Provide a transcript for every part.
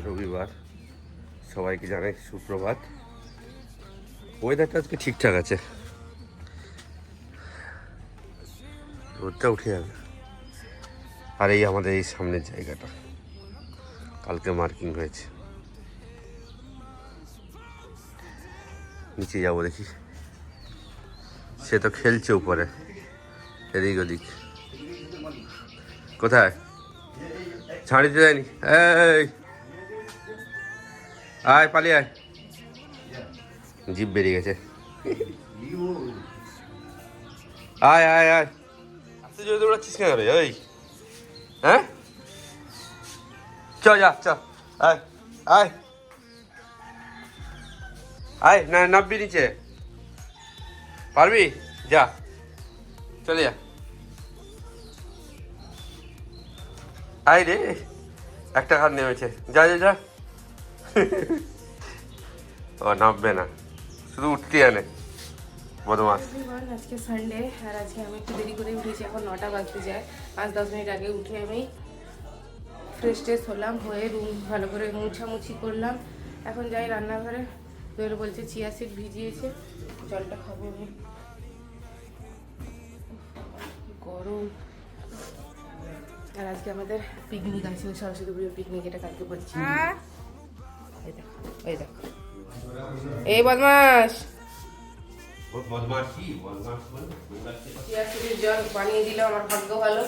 রবিবার, সবাইকে জানাই সুপ্রভাত। ওয়েদারটা আজকে ঠিকঠাক আছে, রোদটা উঠে যাবে। আর এই আমাদের এই সামনের জায়গাটা কালকে মার্কিং হয়েছে, নিচে যাবো দেখি। সে তো খেলছে উপরে, এদিক ওদিক। কোথায় ছাড় দিতে যায়নি? এই আয়, পালিয়ে আয়। জিভ বেরিয়ে গেছে। আয় আয় আয়, আস্তে জোরে দৌড়াচ্ছিস কেন রে? ওই হ্যাঁ, চ যা, চ আয় আয় আয়। না, নামবি নিচে? পারবি? যা, চলে যা। আয় রে, একটা হাত নেমেছে। যা যা যা। ও নামবে না, শুধু উঠতে আনে, বদমাস। আজকে সানডে, আর আজকে আমি একটু দেরি করে উঠেছি। এখন 9টা বাজতে যায়। 5-10 মিনিট আগে উঠে আমি ফ্রেশ ট্রেশ হলাম, হয়ে রুম ভালো করে মুছামুছি করলাম। এখন যাই রান্নাঘরে। ধরে বলছে চিয়া সিড ভিজিয়েছে, জলটা খাবো আমি। গরম। আর আজকে আমাদের পিকনিক আছে, সরস্বতী পুজোর পিকনিক। এটা কালকে বলছি। এই দেখো, এই দেখো, এই বদমাস। চিয়া সিডের জল বানিয়ে দিল, আমার ভাগ্য ভালো।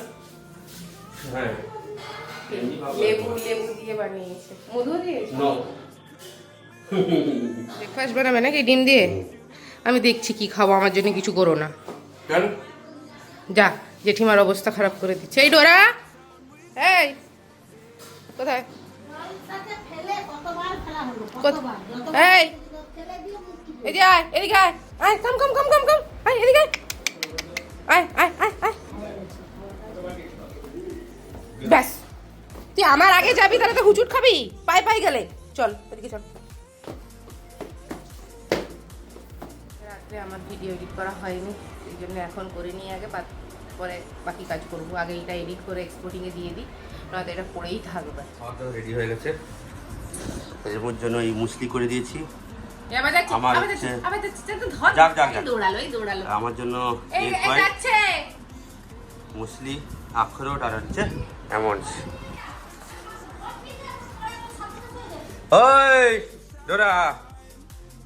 লেবু লেবু দিয়ে বানিয়েছে, মধু দিয়েছে। ব্রেকফাস্ট বানাবে নাকি ডিম দিয়ে? আমি দেখছি কি খাবো, আমার জন্য কিছু করো না। যা, জেঠিমার অবস্থা খারাপ করে দিচ্ছে। এই ডোরা, এই কোথায়? এই এদিকে আয়, এদিকে আয়, আয়, কাম কাম কাম কাম কাম, আয় এদিকে আয়, আয় আয় আয়। ব্যাস, তুই আমার আগে যাবি, তাহলে তো হুচুট খাবি। পাই পাই গেলে চল, এদিকে চল। রাত্রে আমার ভিডিও এডিট করা হয়নি, এই জন্য এখন করে নিয়ে আগে পরে বাকি কাজ করবো। আগে এটা এডিট করে এক্সপোর্টিংয়ে দিয়ে দিই, নয়তো এটা পড়েই থাকবে। খাওয়া রেডি হয়ে গেছে, এর জন্য এই মুসলি করে দিয়েছি। আমার জন্য মুসলি, আখরোট আর হচ্ছে এমন্ডস। ওই ডোরা,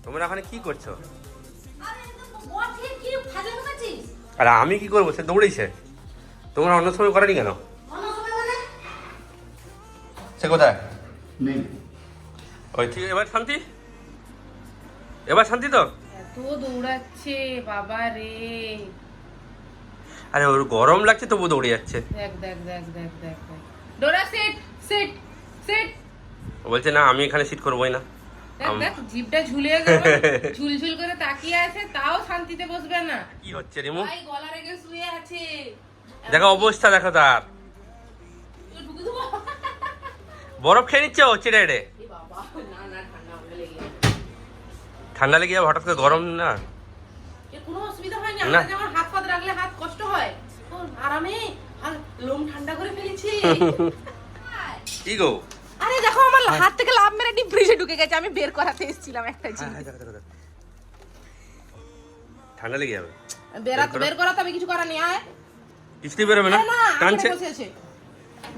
তোমরা এখানে কি করছো? আর আমি কি করবো? সে দৌড়েছে, তোমরা অন্য সময় করেনি কেন? সে কোথায়? ওই ঠিক, এবার শান্তি, এবার শান্তি তো? এত দৌড়াচ্ছে বাবা রে। আরে ওর গরম লাগছে তবু দৌড়ে যাচ্ছে। দেখ দেখ দেখ দেখ দেখ দেখ, ডোরা সিট সিট সিট। ও বলছে না, আমি এখানে সিট করবোই না। দেখ দেখ, জিভটা ঝুলে গেল, ঝুলঝুল করে তাকিয়ে আছে, তাও শান্তিতে বসবে না। কি হচ্ছে রিমু? ভাই গলা রেখে শুয়ে আছে, দেখো অবস্থা, দেখো তার। বরফ খেয়ে নিচ্ছে ও চিড়ে রে। ঠান্ডা লেগে যাবে হঠাৎ করে, গরম না। কোনো অসুবিধা হয় না, আমরা যেমন হাত পাত রাখলে হাত কষ্ট হয়, আরামে লোম ঠান্ডা করে ফেলেছি। কি গো? আরে দেখো, আমার হাত থেকে লাভ মেরে ডিপ ফ্রিজে ঢুকে গেছে, আমি বের করাতে এসেছিলাম একটা জিনিস। ঠান্ডা লেগে যাবে, বের করাতে আমি কিছু করার নেই। আয়, কিছুই বেরোবে না, টানছে।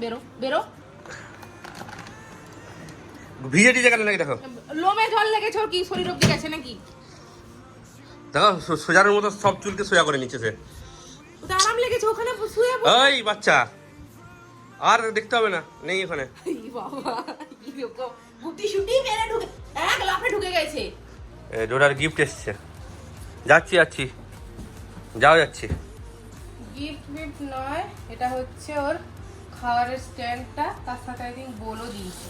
বেরো বেরো। ভিজে টিজে কেন লাগে? দেখো লোমে জল লেগেছে, ওর কি শরীর অব্দি গেছে নাকি? দেখো সোজার মতো সব চুলকে সোজা করে নিচ্ছে সে। ওটা আরাম লেগেছে, ওখানে শুয়ে। ওই বাচ্চা, আর দেখতে হবে না, নেই ওখানে। এই বাবা, কি রকম গুটি শুটি মেরে ঢুকে এক লাফে ঢুকে গেছে। ডোরার গিফট এসেছে। যাচ্ছি যাচ্ছি, যাও যাচ্ছি। গিফট গিফট নয়, এটা হচ্ছে ওর খাবারের স্ট্যান্ডটা, তার সাথে আই থিঙ্ক বোলও দিয়েছে।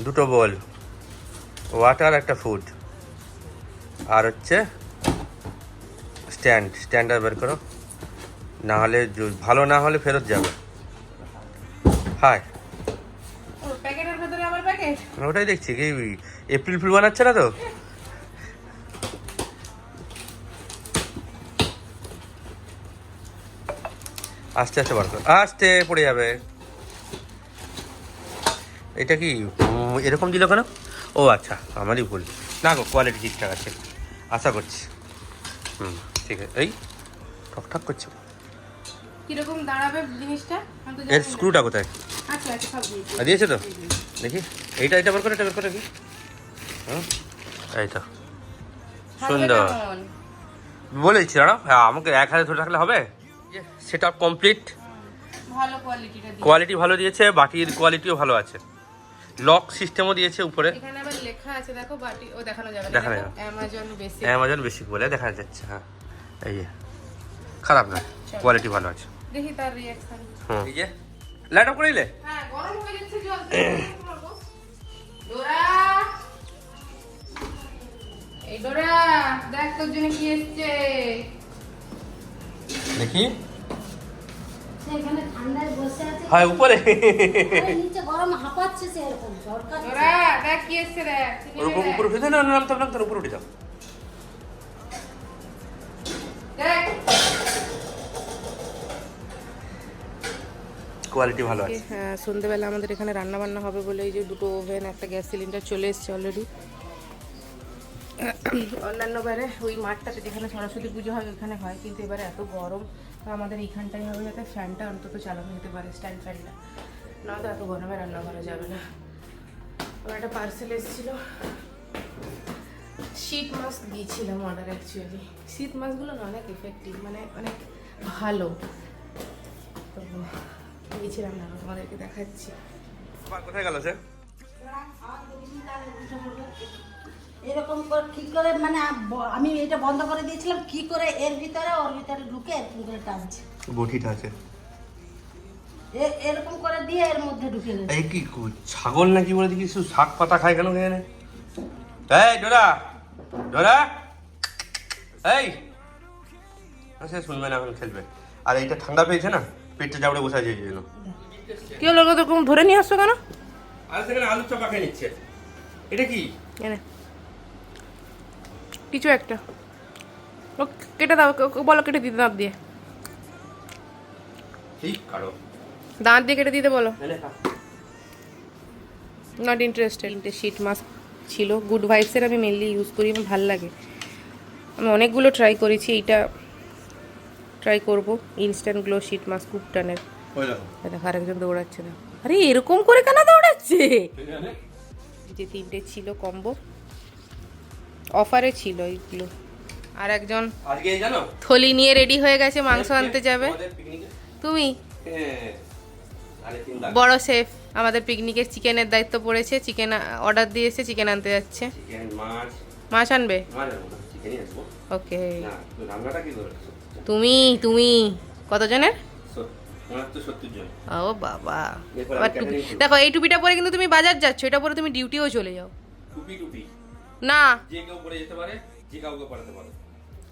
দুটো বল, ওয়াটার, একটা ফুড, আর হচ্ছে স্ট্যান্ডার বের করো, না হলে ভালো না হলে ফেরত যাবে। হাই, প্যাকেটের ভেতরে আমার প্যাকেট, ওটাই দেখছি। কি এপ্রিল ফুল বানাচ্ছে না তো? আস্তে আস্তে বার কর, আস্তে পড়ে যাবে। এটা কি এরকম দিল কেন? ও আচ্ছা, আমারই ভুল। না গো, কোয়ালিটি ঠিকঠাক আছে আশা করছি। ঠিক আছে। এই ঠকঠাক করছে। কিরকম দাঁড়াবে জিনিসটা? এর স্ক্রুটা কোথায়? আচ্ছা আচ্ছা, সব দিয়েছি। দিয়েছে তো? দেখি এইটা বার করে, এটা বার করে কি? এই তো সুন্দর বলেছি। দাঁড়াও, হ্যাঁ আমাকে এক হাতে ধরে রাখলে হবে? সেটা কমপ্লিট। ভালো কোয়ালিটিটা দিয়েছে। কোয়ালিটি ভালো দিয়েছে, বাটির কোয়ালিটিও ভালো আছে, লক সিস্টেমও দিয়েছে উপরে। এখানে আবার লেখা আছে দেখো, বাটি ও দেখানো যাবে না। দেখানো যাবে। অ্যামাজন বেসিক বলে দেখা যাচ্ছে। হ্যাঁ এই যে খারাপ না, কোয়ালিটি ভালো আছে। দেখি তার রিঅ্যাকশন। এই যে লাইট অফ করে দিলে। হ্যাঁ, গরম হয়ে যাচ্ছে জল। ডোরা, এই ডোরা দেখ তোর জন্য কি এসেছে। দেখি। এখানে ঠান্ডায় বসে আছে, হ্যাঁ উপরে নিচে গরম হাঁপাচ্ছে, সে এরকম দরকার। ডোরা দেখ কি এসেছে, দেখ। উপর উঠে যাও। না নামতে নামতে উপরে উঠে যাও। দেখ কোয়ালিটি ভালো আছে। হ্যাঁ, সন্ধ্যেবেলা আমাদের এখানে রান্না বান্না হবে বলে এই যে দুটো ওভেন, একটা গ্যাস সিলিন্ডার চলে এসেছে অলরেডি। অন্যান্য বারে ওই মাঠটাতে যেখানে সরস্বতী পুজো হয় ওইখানে হয়, কিন্তু এবারে এত গরম তো আমাদের এইখানটাই হবে, যাতে ফ্যানটা অন্তত চালানো যেতে পারে, স্ট্যান্ড ফ্যানটা। না তো এত গরমে রান্না করা যাবে না। আমার একটা পার্সেল এসেছিলো, শীত মাস্ক দিয়েছিলাম অর্ডার। অ্যাকচুয়ালি শীত মাস্কগুলো না অনেক এফেক্টিভ, মানে অনেক ভালো। তো দিয়েছিলাম না, তোমাদেরকে দেখাচ্ছি। কোথায় গেল সে? এরকম করে কি করে, মানে আমি এটা বন্ধ করে দিয়েছিলাম, কি করে এর ভিতরে ওর ভিতরে ঢুকে এরকম করে টানছে। বটিটা আছে এরকম করে দিয়ে এর মধ্যে ঢুকে গেছে। এই কি ছাগল নাকি বলে দেখি, শুধু শাক পাতা খায় কেন এখানে? এই ডোরা, ডোরা, এই সে শুনবে না, এখন খেলবে। আর এইটা ঠান্ডা পেয়েছে না, পেটটা চাপড়ে বসে আছে এই জন্য। কি হলো গো, তোকে ধরে নিয়ে আসছো কেন? আর সেখানে আলুর চপা খেয়ে নিচ্ছে। এটা কি? এনে কিছু একটা ও কেটে দাও, বলো কেটে দিতে, দাঁত দিয়ে। ঠিক কারো দাঁত দিয়ে কেটে দিতে বলো। এনে খা। Not interested. তিনটে শীট মাস্ক ছিল, গুড ভাইবসের আমি মেনলি ইউজ করি, আমার ভালো লাগে। আমি অনেকগুলো ট্রাই করেছি, এইটা ট্রাই করবো। ইনস্ট্যান্ট গ্লো শীট মাস্ক কুপটানের। ওই দেখো দেখো আরেকজন দৌড়াচ্ছে না। আরে এরকম করে কেন দৌড়াচ্ছে? যে তিনটে ছিল কম্বো, অফারে ছিল এইগুলো। আর একজন আজকে জানো থলি নিয়ে রেডি হয়ে গেছে, মাংস আনতে যাবে। তুমি বড় শেফ, আমাদের পিকনিকের চিকেনের দায়িত্ব পড়েছে। চিকেন অর্ডার দিয়েছে, চিকেন আনতে যাচ্ছে। মাছ আনবে? ওকে। তুমি তুমি কতজনের? ও বাবা, আবার টুপি দেখো, এই টুপিটা পরে কিন্তু তুমি বাজার যাচ্ছ, এটা পরে তুমি ডিউটিও চলে যাও। না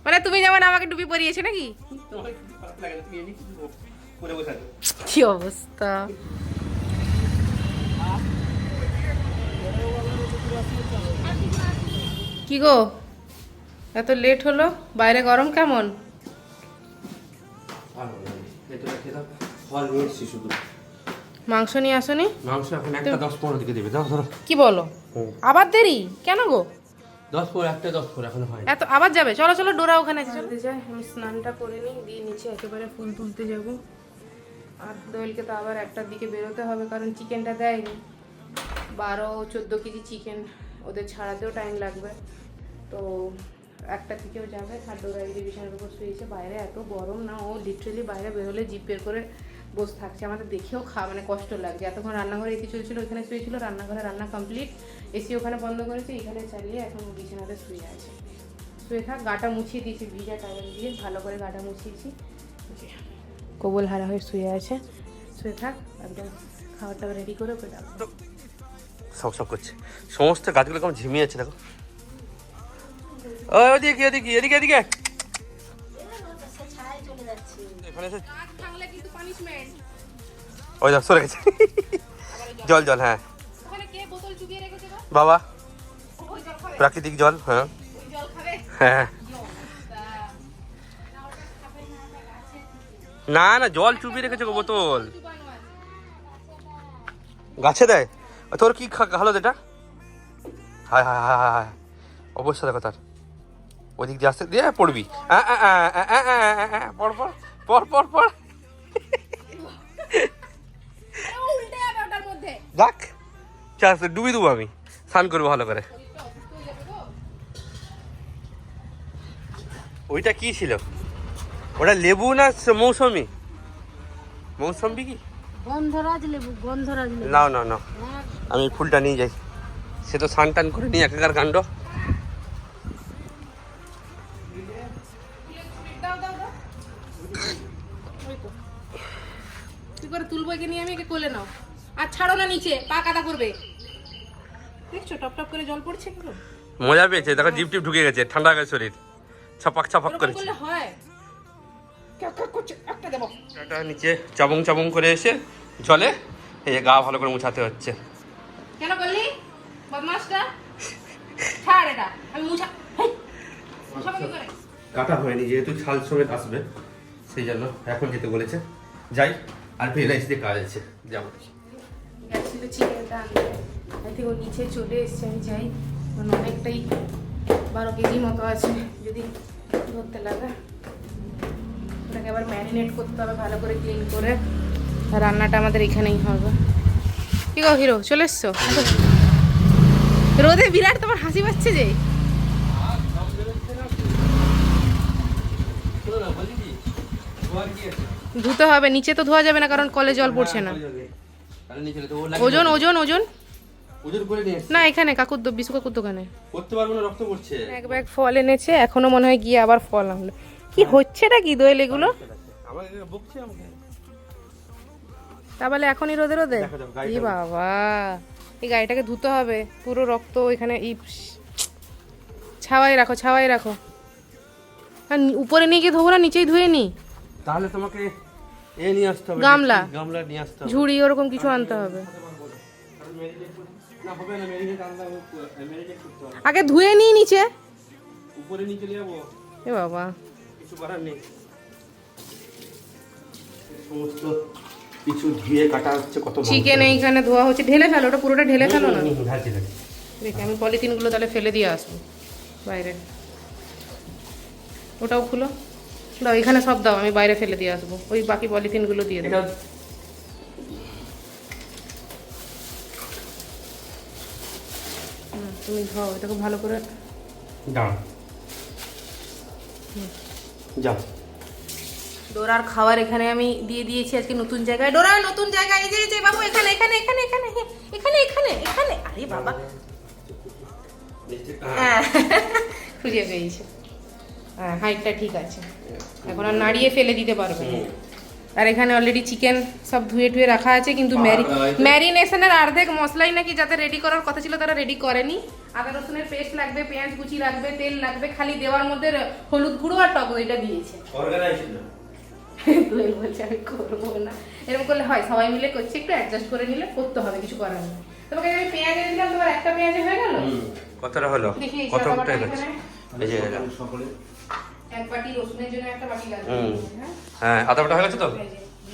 মানে তুমি যেমন আমাকে টুপি পরিয়েছো নাকি? কি অবস্থা! কি গো, এত লেট হলো? বাইরে গরম কেমন? মাংস নিয়ে আসনি? মাংস এখন একটা 10-15 দিকে দেবে। দাও ধরো। কি বলো, আবার দেরি কেন গো? 10 একটা 10 এখন হয়। এত আবার যাবে? চলো চলো, ডোরা ওখানে চলতে যাই। আমি স্নানটা করে নিই, দিয়ে নিচে একেবারে ফুল তুলতে যাব। আর দোয়েলকে তো আবার 1টার দিকে বেরোতে হবে, কারণ চিকেনটা দেয়নি। 12-14 কেজি চিকেন, ওদের ছাড়াতেও টাইম লাগবে। তো 1টা থেকেও যাবে। আর ডোরা এই যে বিছানার উপর শুয়েছে, বাইরে এত গরম না, ও লিটারেলি বাইরে বেরোলে জিপ বের করে বসে থাকছে। আমাদের দেখেও মানে কষ্ট লাগছে। এতক্ষণ রান্নাঘরে এসি চলছিল, ওইখানে শুয়েছিল, রান্নাঘরে রান্না কমপ্লিট, এসি ওখানে বন্ধ করেছে, এখানে চালিয়ে এখন বিছানাতে শুয়ে আছে। শুয়ে থাক, গাটা মুছিয়ে দিয়েছি ভিজা টাওয়েল দিয়ে, ভালো করে গাটা মুছিয়েছি। কবল হারা হয়ে শুয়ে আছে, শুয়ে থাক, একদম খাবার টাবার রেডি করে ওকে ডাকবো। সব করছে, সমস্ত গাছগুলো কেমন ঝিমিয়ে আছে দেখো। ওদিকে এদিকে এদিকে এদিকে ওই সরে গেছে। জল জল, হ্যাঁ বাবা, প্রাকৃতিক জল। হ্যাঁ হ্যাঁ, না না জল চুবিয়ে রেখেছে বোতল, গাছে দেয়। তোর কি হালত এটা? হায় হায় হায় হায় হায়, অবস্থা দেখো তার। ওদিক দিয়ে আসতে দিয়ে পড়বি। পড় পড় পড় পড় পড়। দেখ চাষ ডুবি দেবো আমি, স্নান করবো ভালো করে। ওইটা কি ছিল? ওটা লেবু না মৌসুমি? মৌসুমি কি? গন্ধরাজ লেবু, গন্ধরাজ লেবু। নাও নাও নাও, আমি ফুলটা নিয়ে যাই। সে তো স্নান টান করে নিয়ে একাকার কাণ্ড। কি করে তুলবো একে নিয়ে? আমি একে কোলে নাও আর ছাড়ো না নিচে, পা কাদা করবে। দেখছো টপ টপ করে জল পড়ছে পুরো। মজা পেয়েছে, দেখো জিপ টিপ ঢুকে গেছে, ঠান্ডা গেছে শরীর, ছাপাক ছাপাক এরকম করেছে। করলে হয়? ক্যাক করছে, একটা দেবো। এটা নিচে চাবং চাবং করে এসে জলে এই যে গা ভালো করে মুছাতে হচ্ছে। কেন করলি বদমাসটা? ছাড় এটা, আমি মুছা। হেই, মুছাবো কি করে? কাটা হয়নি, যেহেতু ছাল সমেত আসবে সেই জন্য এখন যেতে বলেছে। যাই, আর এলআইসি দিয়ে কাজ আছে, যাবো। গেছিল চিকেনটা আনতে, আই থিঙ্ক ও নিচে চলে এসছে। আমি যাই, কারণ অনেকটাই 12 কেজি মতো আছে, যদি ধরতে লাগে। ওটাকে আবার ম্যারিনেট করতে হবে ভালো করে, ক্লিন করে। আর রান্নাটা আমাদের এখানেই হবে। কি গো হিরো, চলে এসছো? রোদে বিরাট তোমার হাসি পাচ্ছে যে। ধুতে হবে, নিচে তো ধোয়া যাবে না কারণ কলে জল পড়ছে না। ওজন ওজন ওজন ওজন করে নিয়ে এসছি। না, এখানে কাকুর বিশু কাকুর দোকানে করতে পারবো না, রক্ত পড়ছে। এক ব্যাগ ফল এনেছে, এখনো মনে হয় গিয়ে আবার ফল আনলো। কি হচ্ছেটা কি দোয়েল এগুলো? আমাকে বকছে আমাকে। তা বলে এখনই রোদে রোদে? দেখো, দেখো, গাড়িটা ই বাবা, এই গাড়িটাকে ধুতে হবে, পুরো রক্ত এখানে। ছাওয়াই রাখো, ছাওয়াই রাখো। আর উপরে নিয়ে গিয়ে ধোবো না, নিচেই ধুয়ে নি? তাহলে তোমাকে এ নিয়ে আসতে হবে, গামলা। গামলা নিয়ে আসতে হবে। ঝুড়ি ওরকম কিছু আনতে হবে। না হবে না, মেরিনেট আনতে হবে, মেরিনেট করতে হবে। আগে ধুয়ে নিই নিচে। উপরে নিয়ে চলে যাবো, এ বাবা, কিছু করার নেই। সমস্ত কিছু ধুয়ে কাটা হচ্ছে, কত চিকেন এইখানে ধোয়া হচ্ছে। ঢেলে ফেলো, ওটা পুরোটা ঢেলে ফেলো না। ঢালছি ঢালছি। দেখি আমি পলিথিনগুলো তাহলে ফেলে দিয়ে আসবো বাইরে। ওটাও খুলো, দাও এখানে সব দাও, আমি বাইরে ফেলে দিয়ে আসবো। ওই বাকি পলিথিনগুলো দিয়ে এটা দাও। তুমি খাও এটাকে ভালো করে। দাঁড়া, যাও। ডোরার খাবার এখানে আমি দিয়ে দিয়েছি আজকে নতুন জায়গায়। ডোরা নতুন জায়গায়, এই যে এই যে বাবু, এখানে এখানে এখানে এখানে এখানে এখানে এখানে। আরে বাবা, হ্যাঁ খুঁজে পেয়েছে। হ্যাঁ, হাইটটা ঠিক আছে, এখন আর নাড়িয়ে ফেলে দিতে পারবে না। আর এখানে অলরেডি চিকেন সব ধুয়ে টুয়ে রাখা আছে, কিন্তু ম্যারিনেশনের অর্ধেক মশলাই নাকি যাতে রেডি করার কথা ছিল তারা রেডি করেনি। আদা রসুনের পেস্ট লাগবে, পেঁয়াজ কুচি লাগবে, তেল লাগবে, খালি দেওয়ার মধ্যে হলুদ গুঁড়ো আর টক দইটা দিয়েছে। দোয়েল বলছে আমি করবো না। এরকম করলে হয়, সবাই মিলে করছে, একটু অ্যাডজাস্ট করে নিলে করতে হবে, কিছু করার নেই। তোমাকে আমি পেঁয়াজ দিলাম, তোমার একটা পেঁয়াজে হয়ে গেল। কতটা হলো? দেখি এই কত খাবারটা টাকা? এখানে এই যে এটা। এক বাটি রসুনের জন্য একটা বাটি লাগবে। হ্যাঁ হ্যাঁ, আদা বাটা হয়ে গেছে তো?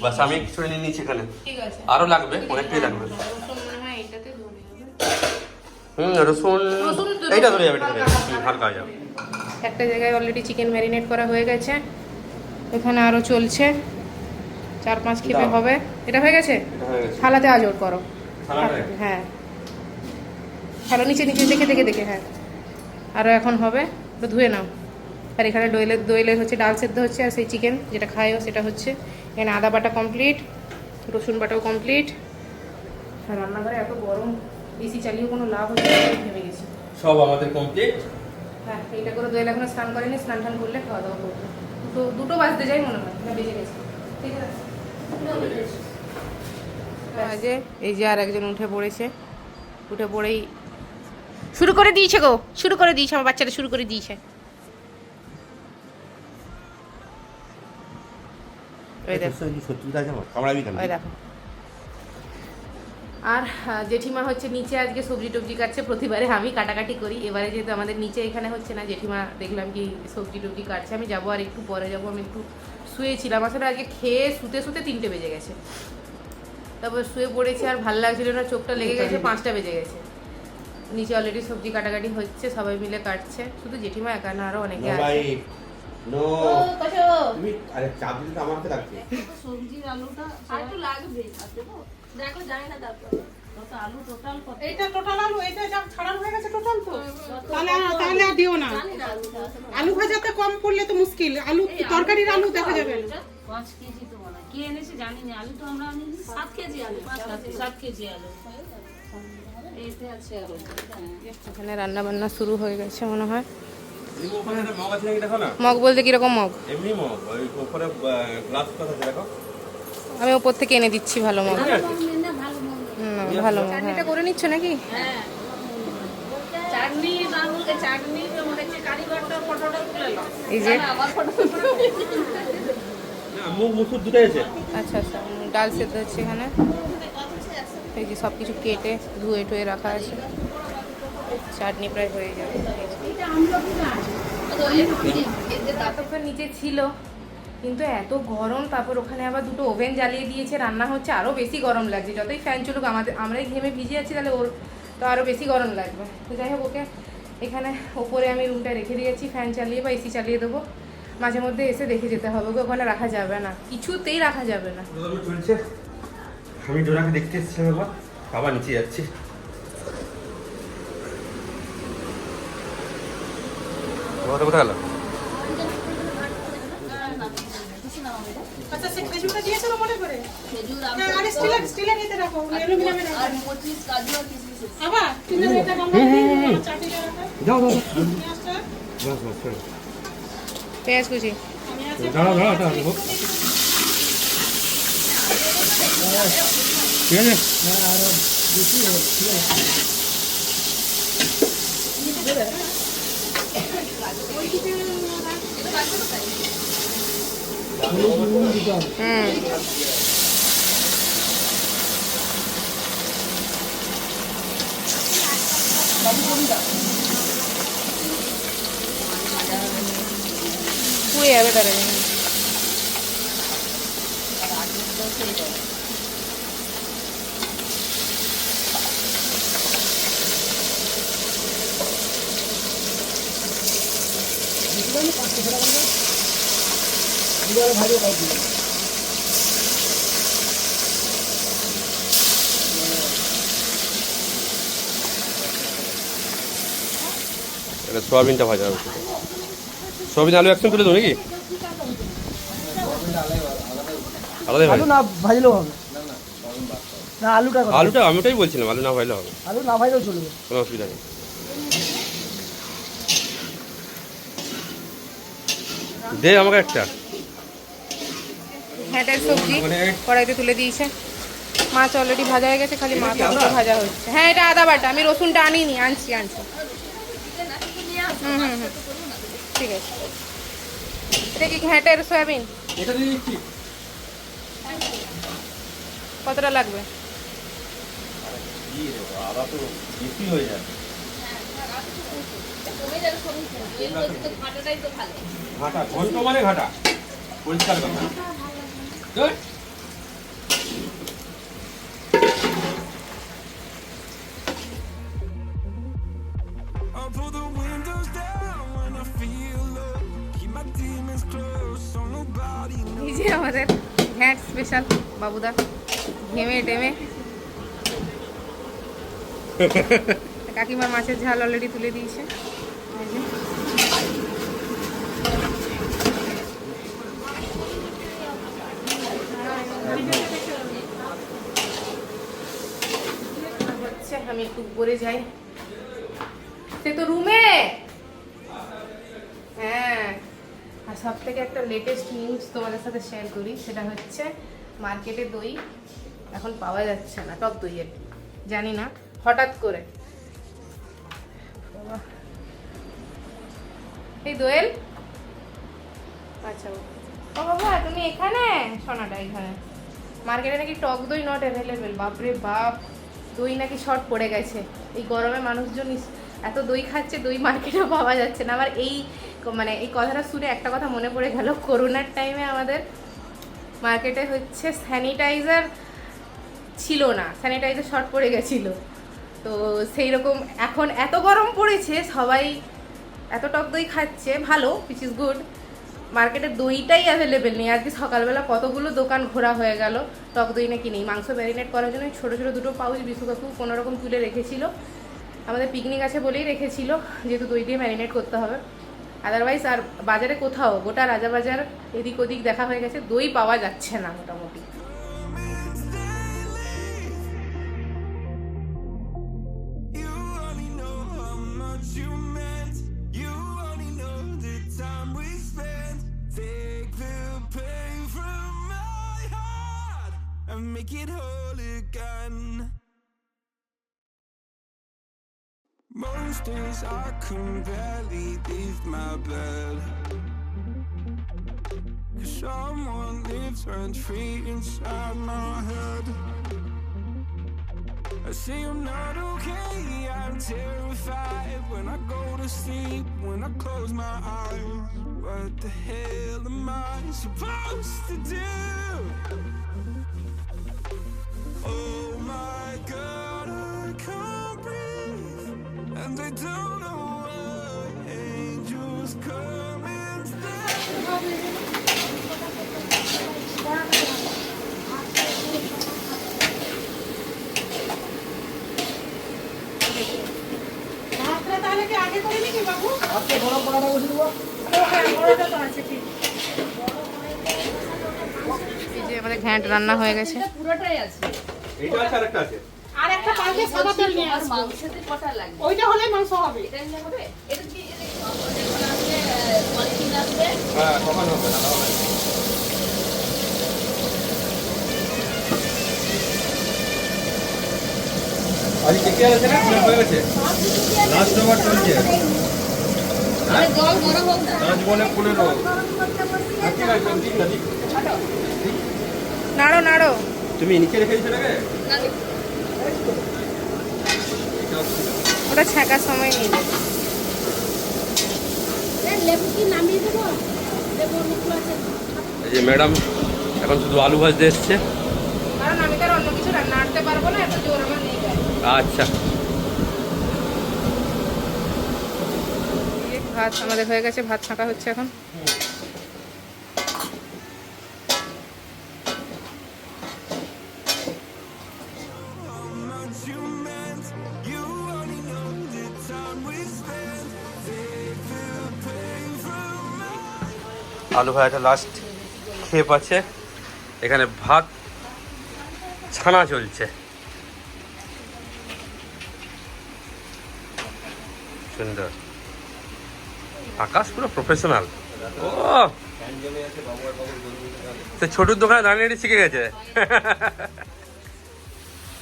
বাস, আমি কিছু নিয়ে নিচ্ছি এখানে। ঠিক আছে, আরো লাগবে, অনেকটাই লাগবে। রসুন মনে হয় এইটাতে ধরে যাবে। রসুন রসুন এইটা ধরে যাবে, এটা ধরে যাবে, হালকা হয়ে যাবে। একটা জায়গায় অলরেডি চিকেন ম্যারিনেট করা হয়ে গেছে, এখানে আরো চলছে। 4-5 খেপে হবে। এটা হয়ে গেছে, এটা হয়ে গেছে। থালাতে আজর করো। থালাটায়? হ্যাঁ, ভালো নিচে নিচে দেখে দেখে দেখে। হ্যাঁ, আরও এখন হবে, ওটা ধুয়ে নাও। আর এখানে দইলের হচ্ছে ডাল সেদ্ধ হচ্ছে, আর সেই চিকেন যেটা খায়ও সেটা হচ্ছে। এখানে আদা বাটা কমপ্লিট, রসুন বাটাও কমপ্লিট। আর রান্নাঘরে এত গরম, এসি চালিয়েও কোনো লাভ হচ্ছে না, ভেবে গেছি। সব আমাদের কমপ্লিট। হ্যাঁ, এইটা করে দইল এখনো স্নান করেনি, স্নান টান করলে খাওয়া দাওয়া করবো। দুটো বাজতে যাই মনে হয়, না বেজে গেছে। ঠিক আছে, বাজে। এই যে আর একজন উঠে পড়েছে, উঠে পড়েই শুরু করে দিয়েছে গো, শুরু করে দিয়েছে, আমার বাচ্চাটা শুরু করে দিয়েছে। ওই দেখো, ওই দেখো। আর জেঠিমা হচ্ছে নিচে আজকে সবজি টবজি কাটছে। প্রতিবারে আমি কাটাকাটি করি, এবারে যেহেতু আমাদের নিচে এখানে হচ্ছে না, জেঠিমা দেখলাম কি সবজি টবজি কাটছে। আমি যাবো আর একটু পরে যাবো, আমি একটু শুয়েছিলাম আসলে। আজকে খেয়ে শুতে শুতে 3টে বেজে গেছে। তারপর শুয়ে পড়েছি, আর ভালো লাগছিল না, চোখটা লেগে গেছে, 5টা বেজে গেছে। নিচে অলরেডি সবজি কাটাকাটি হচ্ছে, সবাই মিলে কাটছে, শুধু জেঠিমা একা না, আরো অনেকে আছে। নো ও, কষো। তুমি আরে চাপ দিতে তো আমার হাতে রাখছি। সবজির আলুটা আর একটু লাগবে দেখো জানি না তারপর কত আলু টোটাল কত? এইটা টোটাল আলু, এটা যা ছাড়ানো হয়ে গেছে টোটাল তো, তাহলে আর দিও না। জানি না আলু ভাজাতে কম পড়লে তো মুশকিল, আলু তরকারির আলু দেখা যাবে না। 5 কেজি তো মনে হয়। কে এনেছে জানি না, আলু তো আমরা আনিনি। 7 কেজি আলু 7 কেজি আলু। এতে আছে আলু এখানে রান্না বান্না শুরু হয়ে গেছে মনে হয়। এই ওখানে একটা মগ আছে নাকি দেখো না? মগ বলতে কিরকম মগ? এমনি মগ, ওই উপরে গ্লাস কথা আছে দেখো। আমি ওপর থেকে এনে দিচ্ছি ভালো মগ। ঠিক আছে? ভালো মগ। চাটনিটা করে নিচ্ছ নাকি? হ্যাঁ। চাটনি না বলতে চাটনি তো মনে হচ্ছে কারিগরটা ফটোটা তুলে নাও। এই যে আমার ফটো না মুগ মুসুর দুটোই আছে। আচ্ছা আচ্ছা, ডাল সেদ্ধ হচ্ছে এখানে। এই যে সব কিছু কেটে ধুয়ে টুয়ে রাখা আছে, চাটনি প্রায় হয়ে যাবে। এতক্ষণ নিচে ছিল, কিন্তু এত গরম, তারপর ওখানে আবার দুটো ওভেন জ্বালিয়ে দিয়েছে, রান্না হচ্ছে, আরও বেশি গরম লাগছে। যতই ফ্যান চলুক, আমরাই ঘেমে ভিজে যাচ্ছি, তাহলে ওর তো আরও বেশি গরম লাগবে। তো যাই হোক, ওকে এখানে ওপরে আমি রুমটা রেখে দিয়েছি, ফ্যান চালিয়ে বা এসি চালিয়ে দেবো। মাঝে মধ্যে এসে দেখে যেতে হবে, ওকে ওখানে রাখা যাবে না, কিছুতেই রাখা যাবে না। চলছে, আমি ডোরাকে দেখতে এসেছিলাম একবার, আবার নিচে যাচ্ছি। কোথায় গেল? আচ্ছা, সে খেজুরটা দিয়েছিল মনে করে? খেজুর হ্যাঁ, আর স্টিলের এতে রাখো, অ্যালুমিনিয়ামে রাখো। আর মচিস কাজু আর কিশমিশ আবার স্টিলের এটা গন্ধ দিয়ে চাটনিটা রাখো। যাও যাও পেঁয়াজটা বাস বাস চলো। পেঁয়াজ কুচি আমি আছে। দাঁড়াও দাঁড়াও দাঁড়াও ঠিক আছে। পুড়ে যাবে তারা। এটা সোয়াবিনটা ভাজা হচ্ছে। সোয়াবিন আলু একসঙ্গে তুলে দেবো নাকি? আলাদাই ভাজা? আলু না ভাজলেও হবে না, আলুটা কথা। আলুটা আমি ওটাই বলছিলাম, আলু না ভাজলে হবে, আলু না ভাজলেও চলবে। কোনো অসুবিধা নেই। দে আমাকে একটা। ঘ্যাঁটের সবজি কড়াইতে তুলে দিয়েছে, মাছ অলরেডি ভাজা হয়ে গেছে, খালি মাছ ভাজা হচ্ছে। হ্যাঁ, এটা আদা বাটা, আমি রসুনটা আনিনি, আনছি। হুম, ঠিক আছে। এটা কি ঘ্যাঁটের সয়াবিন? এটা দিয়ে দিচ্ছি। কতটা লাগবে? আদা তো বেশি হয়ে যায়। কমে যাবে সমস্যা এর মধ্যে তো ঘাটাটাই তো ভালো ঘাটা ঘন্ট মানে ঘাটা, পরিষ্কার কথা। Good? I'll pull the windows down when I feel low. Keep my demons close so nobody knows. এই যে আমাদের ঘ্যাঁট স্পেশাল বাবুদা, ঘেমে টেমে। কাকিমার মাছের ঝাল অলরেডি তুলে দিয়েছে। এই যে। হচ্ছে, আমি একটু উপরে যাই। সে তো রুমে। হ্যাঁ, আর সব থেকে একটা লেটেস্ট নিউজ তোমাদের সাথে শেয়ার করি, সেটা হচ্ছে মার্কেটে দই এখন পাওয়া যাচ্ছে না, টক দইয়ের, জানি না হঠাৎ করে। এই দোয়েল, আচ্ছা ও বাবা তুমি এখানে, সোনাটা এখানে। মার্কেটে নাকি টক দই নট অ্যাভেলেবেল। বাপরে বাপ, দই নাকি শর্ট পড়ে গেছে। এই গরমে মানুষজন এত দই খাচ্ছে, দই মার্কেটেও পাওয়া যাচ্ছে না। আমার এই এই কথাটা শুনে একটা কথা মনে পড়ে গেল, করোনার টাইমে আমাদের মার্কেটে হচ্ছে স্যানিটাইজার ছিল না, স্যানিটাইজার শর্ট পড়ে গেছিলো। তো সেই রকম এখন এত গরম পড়েছে, সবাই এত টক দই খাচ্ছে, ভালো, উইচ ইজ গুড। মার্কেটে দইটাই অ্যাভেলেবেল নেই। আজকে সকালবেলা কতগুলো দোকান ঘোরা হয়ে গেল, টক দই নাকি নেই। মাংস ম্যারিনেট করার জন্য ছোটো ছোটো দুটো পাউচ বিশু কাকু কোনোরকম তুলে রেখেছিল, আমাদের পিকনিক আছে বলেই রেখেছিল, যেহেতু দই দিয়ে ম্যারিনেট করতে হবে। আদারওয়াইজ আর বাজারে কোথাও, গোটা রাজাবাজার এদিক ওদিক দেখা হয়ে গেছে, দই পাওয়া যাচ্ছে না মোটামুটি। You only know how much you meant. You only know the time we spent. Take the pain from my heart and make it whole again. Most days I can barely leave my bed, 'cause someone lives rent free inside my head. I say I'm not okay, I'm terrified when I go to sleep, when I close my eyes. What the hell am I supposed to do? Oh my God, I can't breathe, and I don't know why angels come instead. ভাতটা তাহলে কি আগে করে নিবি বাবু? আজকে গরম করাটা বসে দেবো। হ্যাঁ, বড়টা তো আছে, ঠিক। এই যে আমাদের ঘ্যাঁট রান্না হয়ে গেছে। এটা পুরোটাই আছে। এইটা আছে আর একটা আছে। আর একটা পাল্টে সাদা তেল নিয়ে আর আসবো। মাংসতে কটা লাগবে? ওইটা হলে মাংস হবে। এটা নিলে হবে? এটা কি এখন আসবে পলিথিন আসবে? হ্যাঁ, কখন হবে? না হবে। আজ কে আছে না? ফুল হয়ে গেছে। লাস্ট ওভার চলছে। আরে জল গরম হোক না। 10 বলে 15। ঠিক আছে, ঠিক আছে। নাড়ো নাড়ো। তুমি নিচে রেখে দিছো নাকি? না, ওটা ছাঁকার সময় নিয়ে যাবে। লেবু কি নামিয়ে দেবো? লেবু মুখগুলো আছে। এই যে ম্যাডাম এখন শুধু আলু ভাজতে এসছে। কারণ আমি তো আর অন্য কিছু রান্না করতে পারবো না, এত জোর আমার নেই গায়ে। আচ্ছা, এই ভাত আমাদের হয়ে গেছে, ভাত ছাঁকা হচ্ছে এখন। Much you meant. You only know the time we spent. Take the pain from my আলু ভাজাটা লাস্ট খেয়ে পাচ্ছে। এখানে ভাত ছানা চলছে, সুন্দর। আকাশ পুরো প্রফেশনাল। ও তো ছোটুর দোকানে দাঁড়িয়ে শিখে গেছে।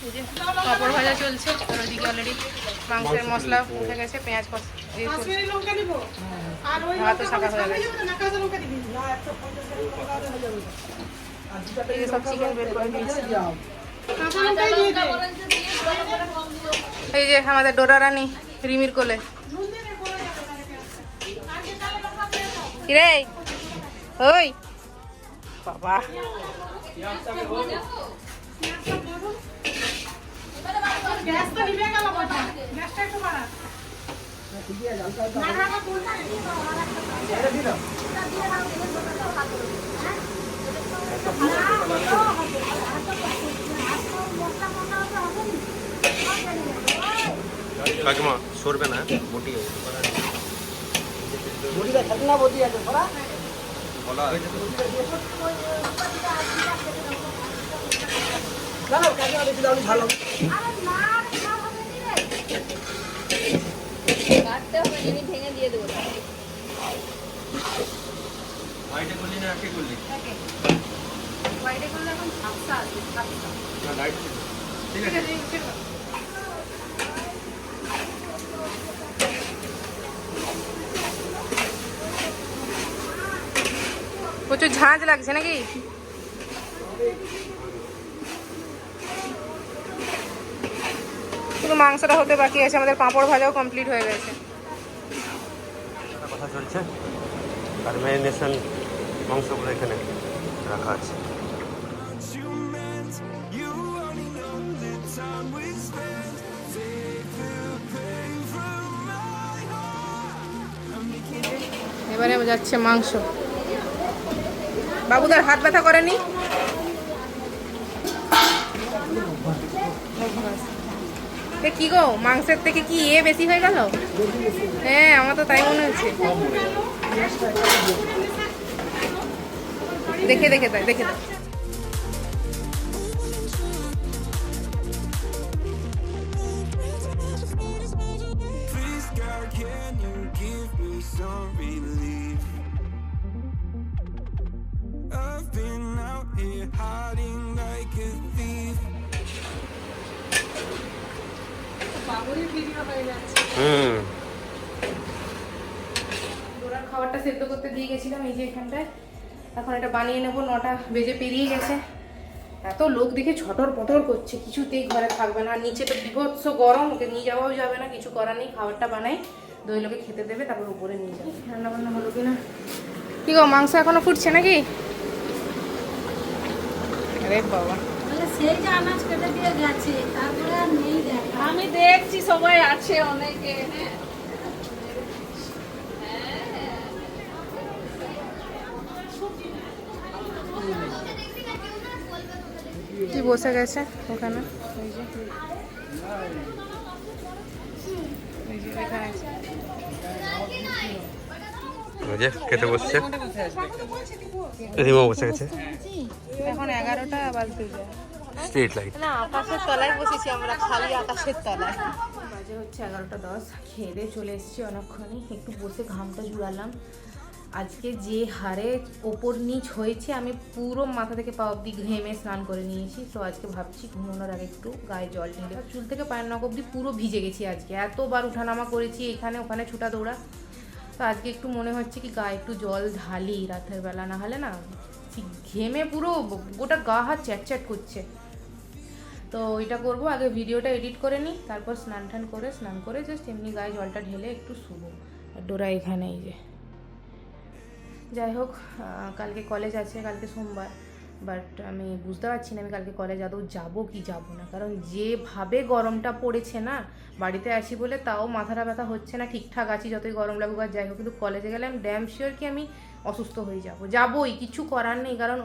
এই যে পাঁপড় ভাজা চলছে, আর ওইদিকে অলরেডি মাংসের মশলা উঠে গেছে, পেঁয়াজ দিয়ে চলছে। কাশ্মীরি লঙ্কা নিবো। আর ওই ভাতও ছাঁকা হয়ে গেছে। না কাঁচা লঙ্কা দিবি। না, 150 লঙ্কা হয়ে যাবে। এই যে সব চিকেন বের করে দিয়েছি। কাঁচা লঙ্কাই দিয়ে দে। বরঞ্চ দিয়ে ভালো করে কম দিও। এই যে আমাদের ডোরা রানী রিমির কোলে। কিরে ওই বাবা, গ্যাসটা নিভে গেল বলটা। গ্যাসটা একটু বাড়া। না ঢাকা খুলতে কাকিমা সরবে না, মোটি বড়িটা থাকে না, বড়ি আছে পড়া। বলা না না, কাকিমা বেশি দাও, ভালো। কাটতে হবে, জিনিস ভেঙে দিয়ে দেবো। লাইটে করলি না কে করলি? বাইরে করলে এখন ঝাপসা আছে, ঝাপসা। না লাইট ঠিক আছে। প্রচুর ঝাঁঝ লাগছে নাকি? শুধু মাংসটা হতে বাকি আছে, আমাদের পাঁপড় ভাজাও কমপ্লিট হয়ে গেছে। কথা চলছে আর ম্যারিনেশন মাংসগুলো এখানে রাখা আছে। you meant. You only know এবারে যাচ্ছে মাংস। বাবুদার হাত ব্যথা করেনি? কি গো, মাংসের থেকে কি বেশি হয়ে গেল? হ্যাঁ, আমার তো তাই মনে হচ্ছে। দেখে দেখে তাই দেখে তাই। Please, God, can you give me some relief? I've been out here hiding like a thief. ওরা খাবারটা সেদ্ধ করতে দিয়ে গেছিলাম এই যে এখানটায়। এখন এটা বানিয়ে নেবো, 9টা বেজে পেরিয়ে গেছে। এত লোক দেখে ছটর পটর করছে, কিছুতেই ঘরে থাকবে না। নিচে তো বিভৎস গরম, ওকে নিয়ে যাওয়াও যাবে না, কিছু করার নেই। খাবারটা বানাই, দই লোকে খেতে দেবে, তারপর উপরে নিয়ে যাবে। রান্না বান্না হলো কিনা? কি গো, মাংস এখনো ফুটছে নাকি? আরে বাবা, বলে সেই যে আনাজ কেটে দিয়ে গেছে, তারপরে আর নেই দেখা। আমি দেখছি সবাই আছে অনেকে। হ্যাঁ কি বসে গেছে ওখানে, ওই যে ওইখানে আছে। ওই যে খেতে বসছে, রিমা বসে গেছে। এখন 11টা বাজতে যায়। Street light. না, আকাশের তলায় বসেছি আমরা, খালি আকাশের তলায়। বাজে হচ্ছে 11টা 10। খেয়ে দিয়ে চলে এসেছি অনেকক্ষণই, একটু বসে ঘামটা জুড়ালাম। আজকে যে হারে ওপর নিচ হয়েছে, আমি পুরো মাথা থেকে পা অব্দি ঘেমে স্নান করে নিয়েছি। তো আজকে ভাবছি ঘুমানোর আগে একটু গায়ে জল ঢেলে, চুল থেকে পায়ের নখ অব্দি পুরো ভিজে গেছি আজকে। এতবার উঠানামা করেছি, এখানে ওখানে ছুটা দৌড়া। তো আজকে একটু মনে হচ্ছে কি গায়ে একটু জল ঢালি রাতের বেলা, না হলে না ঘেমে পুরো গোটা গা হাত চ্যাট করছে। তো এটা করবো, আগে ভিডিওটা এডিট করে নিই, তারপর স্নান করে জাস্ট এমনি গায়ে জলটা ঢেলে একটু শুবো। আর ডোরা এখানে, এই যে। যাই হোক, কালকে কলেজ আছে, কালকে সোমবার। বাট আমি বুঝতে পারছি না আমি কালকে কলেজ আদৌ যাবো কি যাবো না, কারণ যেভাবে গরমটা পড়েছে না, বাড়িতে আছি বলে তাও মাথাটা ব্যথা হচ্ছে না, ঠিকঠাক আছি যতই গরম লাগুক। আর যাই হোক, কিন্তু কলেজে গেলে আমি ড্যাম শিওর কি আমি অসুস্থ হয়ে যাবোই, কিছু করার নেই। কারণ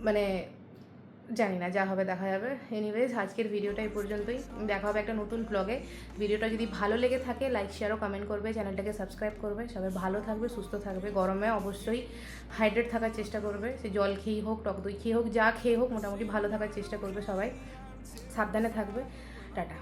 মানে জানি না, যা হবে দেখা যাবে। এনিওয়েজ, আজকের ভিডিওটা এই পর্যন্তই। দেখা হবে একটা নতুন ব্লগে। ভিডিওটা যদি ভালো লেগে থাকে লাইক শেয়ার ও কমেন্ট করবে, চ্যানেলটাকে সাবস্ক্রাইব করবে। সবাই ভালো থাকবে, সুস্থ থাকবে। গরমে অবশ্যই হাইড্রেট থাকার চেষ্টা করবে, সে জল খেয়েই হোক, টক দই খেয়ে হোক, যা খেয়ে হোক, মোটামুটি ভালো থাকার চেষ্টা করবে সবাই। সাবধানে থাকবে। টাটা।